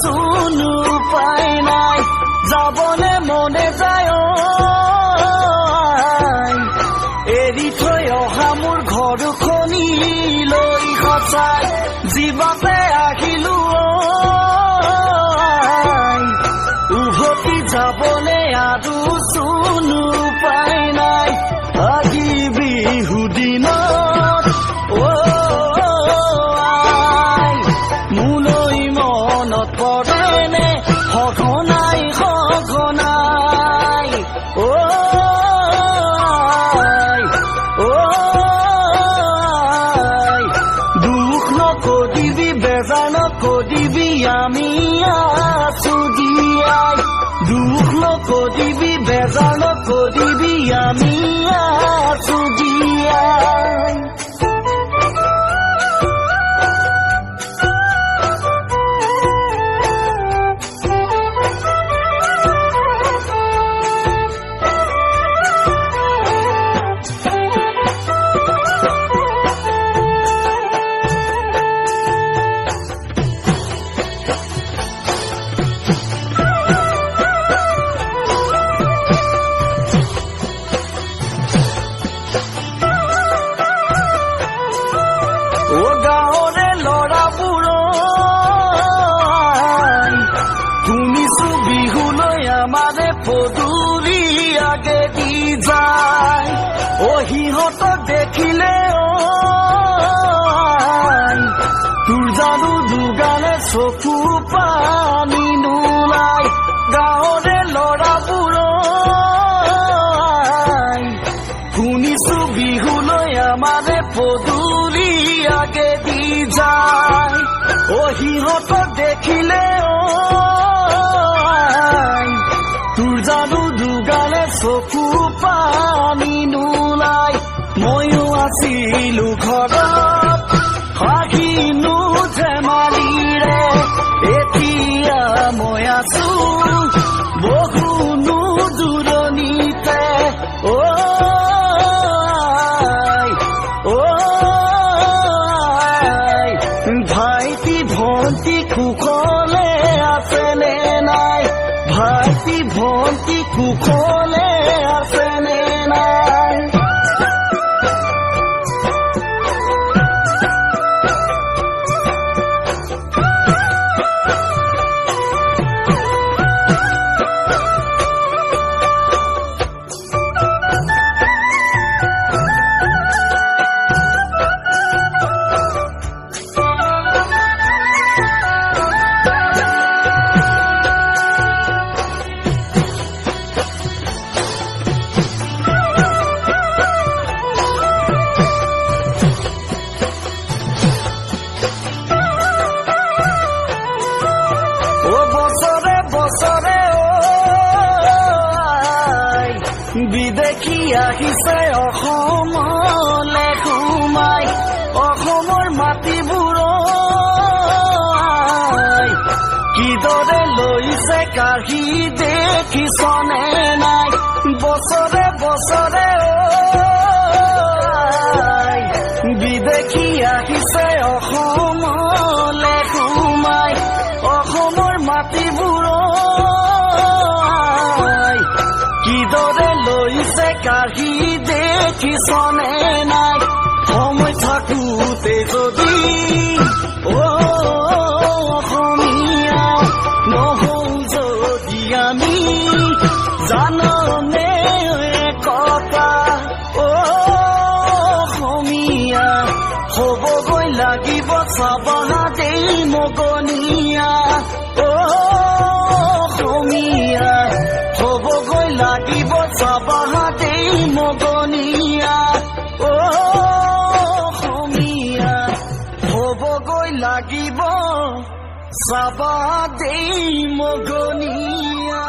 চুনু পাই নাই যাবলে মনে যায় এৰি থৈ অহা মোৰ ঘৰখনি লৈ সঁচাই জীৱাতে আহিলো উভতি যাবলে আৰু চুনু পাই নাই আজি বিহু দিনত মোলৈ মনত পৰেনে সঘনাই সঘনাই দুখ নকৰিবি বেজাৰ নকৰিবি আমি আছো জীয়াই দুখ নকৰিবি বেজাৰ নকৰিবি আমি আছো জীয়াই গাঁৱৰে ল'ৰাবোৰ শুনিছো বিহুলৈ আমাৰে পদূলি আগেদি যায় সিহঁতক দেখিলে তোৰ জানো দুগালে চকু পানী নোলাই গাঁৱৰে ল'ৰাবোৰ শুনিছো বিহুলৈ আমাৰে পদূলি আগেদি যায় সিহঁতক দেখিলে তোৰ জানো দুগালে চকু পানী নোলাই ময়ো আছিলো ঘৰত হাঁহিনো ধেমালিৰে এতিয়া মই আছো বহুনো দূৰণিতে ভাইটি ভন্টি কুশলে আছেনে নাই ভাইটি ভন্টি কুশলে আছেনে নাই বছৰে বিদেশী আহিছে অসমলে সোমাই অসমৰ মাটিবোৰ কিদৰে লৈছে কাঢ়ি দেখিছনে নাই বছৰে বছৰে বিদেশী আহিছে অসমলে সোমাই অসমৰ মাটিবোৰ কিদৰে লৈছে কাঢ়ি দেখিছনে নাই সময় থাকোতে যদি অসমীয়া নহওঁ যদি আমি জাননে কথা অসমীয়া হ'বগৈ লাগিব চাবা দেই মগনীয়া অসমীয়া হ'বগৈ লাগিব চাবা দেই মগনীয়া অসমীয়া হ'বগৈ লাগিব চাবা দেই মগনীয়া